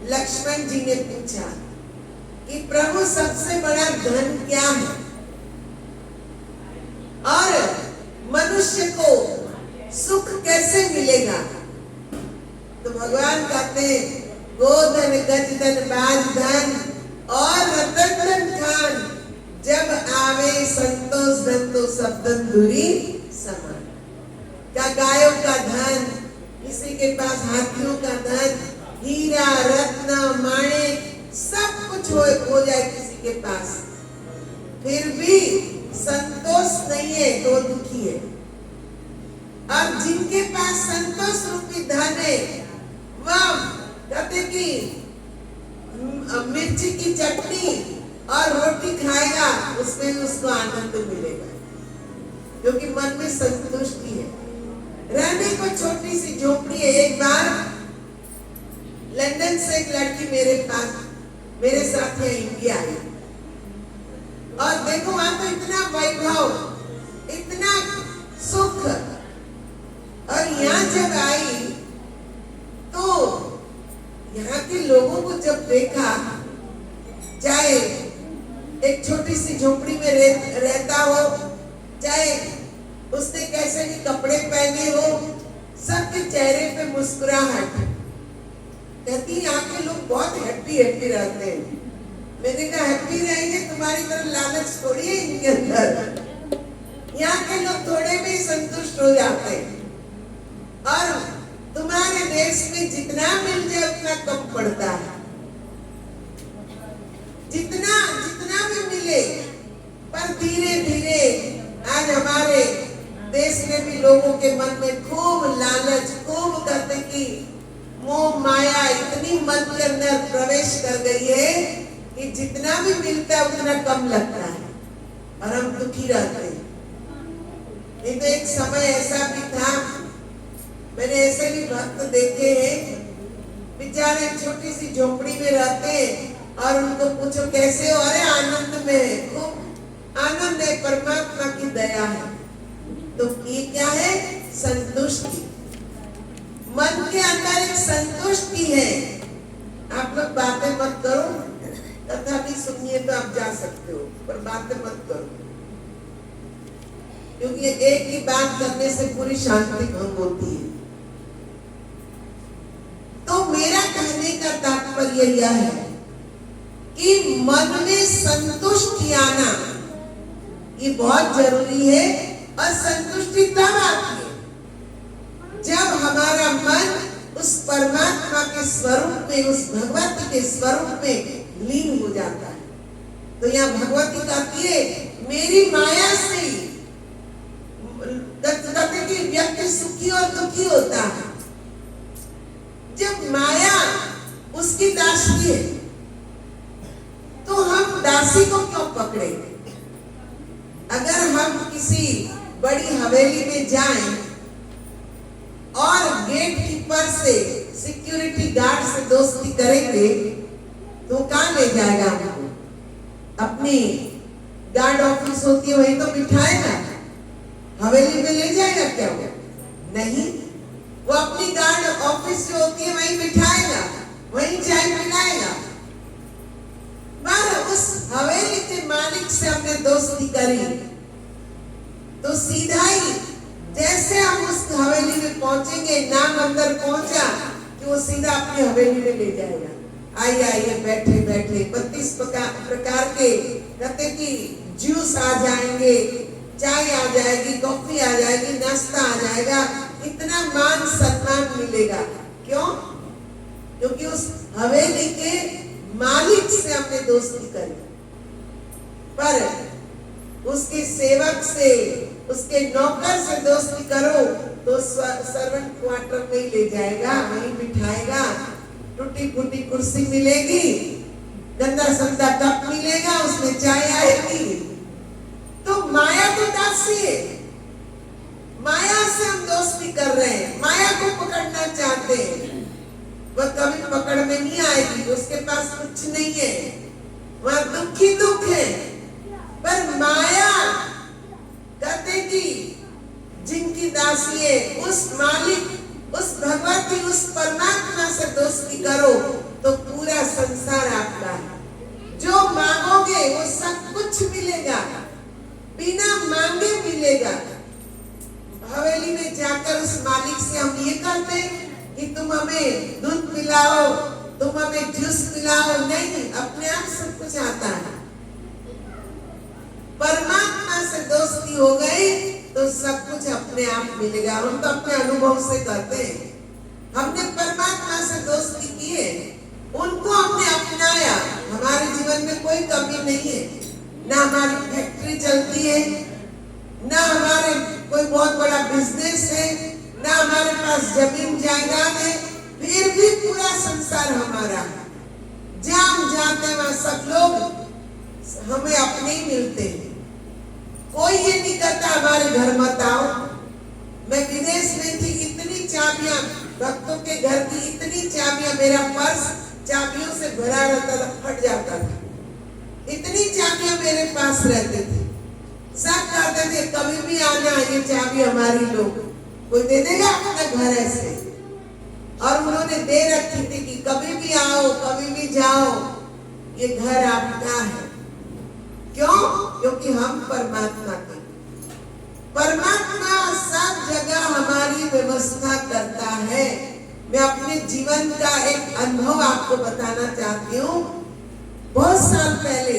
लक्ष्मण जी ने पूछा कि प्रभु सबसे बड़ा धन क्या है और मनुष्य को सुख कैसे मिलेगा? तो भगवान कहते हैं गोधन गज धन बाज धन और रतन धन खान, जब आवे संतोष धन तो सब धन दूरी समान। क्या गायों का धन, किसी के पास हाथियों का धन, हीरा रत्न माणिक सब कुछ हो जाए किसी के पास, फिर भी संतोष नहीं है तो वो दुखी है। और जिनके पास संतोष रूपी धन है वह कहते कि मिर्ची की चटनी और रोटी खाएगा, उसमें भी उसको आनंद मिलेगा क्योंकि मन में संतुष्टि है। रहने को छोटी सी झोपड़ी है। एक बार लंदन से एक लड़की मेरे साथ है इंडिया आई और देखो वहां तो इतना वैभव, इतना सुख, और यहाँ जब आई तो यहाँ के लोगों को जब देखा, चाहे एक छोटी सी झोपड़ी में रहता हो, चाहे उसने कैसे भी कपड़े पहने हो, सबके चेहरे पे मुस्कुराहट। कहती यहाँ के लोग बहुत हैप्पी रहते हैं। मैंने कहा हैप्पी रहेंगे, तुम्हारी तरह लालच थोड़ी है इनके अंदर। यहाँ के लोग थोड़े में संतुष्ट हो जाते हैं और तुम्हारे देश में जितना मिल जाए उतना कम पड़ता है। जितना भी मिले, पर धीरे धीरे आज हमारे देश में भी लोगों के मन में खूब लालच, खूब करते की मोह माया इतनी मन के अंदर प्रवेश कर गई है कि जितना भी मिलता है उतना कम लगता है और हम दुखी रहते हैं। नहीं तो एक समय ऐसा भी था, मैंने ऐसे भी भक्त देखे हैं, बेचारे छोटी सी झोपड़ी में रहते हैं और उनको पूछो कैसे हो, अरे आनंद में है, खूब आनंद है, परमात्मा की दया है। तो ये क्या है? संतुष्टि। मन के अंदर एक संतुष्टि है। आप लोग बातें मत करो, कथा भी सुनिए तो आप जा सकते हो, पर बातें मत करो क्योंकि एक ही बात करने से पूरी शांति भंग होती है। तो मेरा कहने का तात्पर्य यह है कि मन में संतुष्टि आना ये बहुत जरूरी है। और संतुष्टि तब आती है जब हमारा मन उस परमात्मा के स्वरूप में, उस भगवती के स्वरूप में लीन हो जाता है। तो यहाँ भगवती कहती है मेरी माया से कहते कि व्यक्ति सुखी और दुखी होता है। जब माया उसकी दासी है तो हम दासी को क्यों पकड़े? अगर हम किसी बड़ी हवेली में जाएं और गेट कीपर से, सिक्योरिटी गार्ड से दोस्ती करेंगे तो कहाँ ले जाएगा हमको? अपनी गार्ड ऑफिस होती है वहीं तो बिठाएगा, हवेली में ले जाएगा क्या वो? नहीं, वो अपनी गार्ड ऑफिस जो होती है वहीं बिठाएगा, वहीं चाय पिलाएगा। पर उस हवेली के मालिक से हमने दोस्ती करी तो सीधा ही जैसे हम उस हवेली में पहुंचेंगे, नाम अंदर पहुंचा कि वो सीधा अपनी हवेली में ले जाएगा। आइए आइए बैठे बैठे 32 प्रकार के कहते कि जूस आ जाएंगे, चाय आ जाएगी, कॉफी आ जाएगी, नाश्ता आ जाएगा, इतना मान सम्मान मिलेगा। क्यों? क्योंकि उस हवेली के मालिक से हमने दोस्ती करी। पर उसके सेवक से, उसके नौकर से दोस्ती करो तो सर्वेंट क्वार्टर में ही ले जाएगा, वहीं बिठाएगा, टूटी फूटी कुर्सी मिलेगी, गंदा संदा कप मिलेगा, उसमें चाय आएगी। तो माया तो दासी है, माया से हम दोस्ती कर रहे हैं, माया को पकड़ना चाहते हैं। वह कभी पकड़ में नहीं आएगी, उसके पास कुछ नहीं है, वह दुख ही दुख है। पर माया कहते कि जिनकी दासी है, उस मालिक, उस भगवती, उस परमात्मा से दोस्ती करो तो पूरा हमें जूस पिलाओ, नहीं, अपने आप सब कुछ आता है। परमात्मा से दोस्ती हो गई तो सब कुछ अपने आप मिलेगा। हम तो अपने अनुभव से कहते हैं, हमने परमात्मा से दोस्ती की है, उनको हमने अपनाया, हमारे जीवन में कोई कमी नहीं है। ना हमारी फैक्ट्री चलती है, ना हमारे कोई बहुत बड़ा बिजनेस है, ना हमारे पास जमीन जायदाद है, फिर भी पूरा संसार हमारा है। जहाँ हम जाते हैं वहां सब लोग हमें अपने ही मिलते हैं। कोई ये नहीं कहता हमारे घर मत आओ। मैं विदेश में थी, इतनी चाबियां, भक्तों के घर की इतनी चाबियां, मेरा पर्स चाबियों से भरा रहता था, फट जाता था। इतनी चाबियां मेरे पास रहती थी। सब कहते थे कभी भी आना, ये चाबी हमारी लो, कोई दे देगा अपना घर ऐसे। और उन्होंने दे रखी थी कि कभी भी आओ, कभी भी जाओ, ये घर आपका है। क्यों? क्योंकि हम परमात्मा के, परमात्मा सब जगह हमारी व्यवस्था करता है। मैं अपने जीवन का एक अनुभव आपको बताना चाहती हूँ। बहुत साल पहले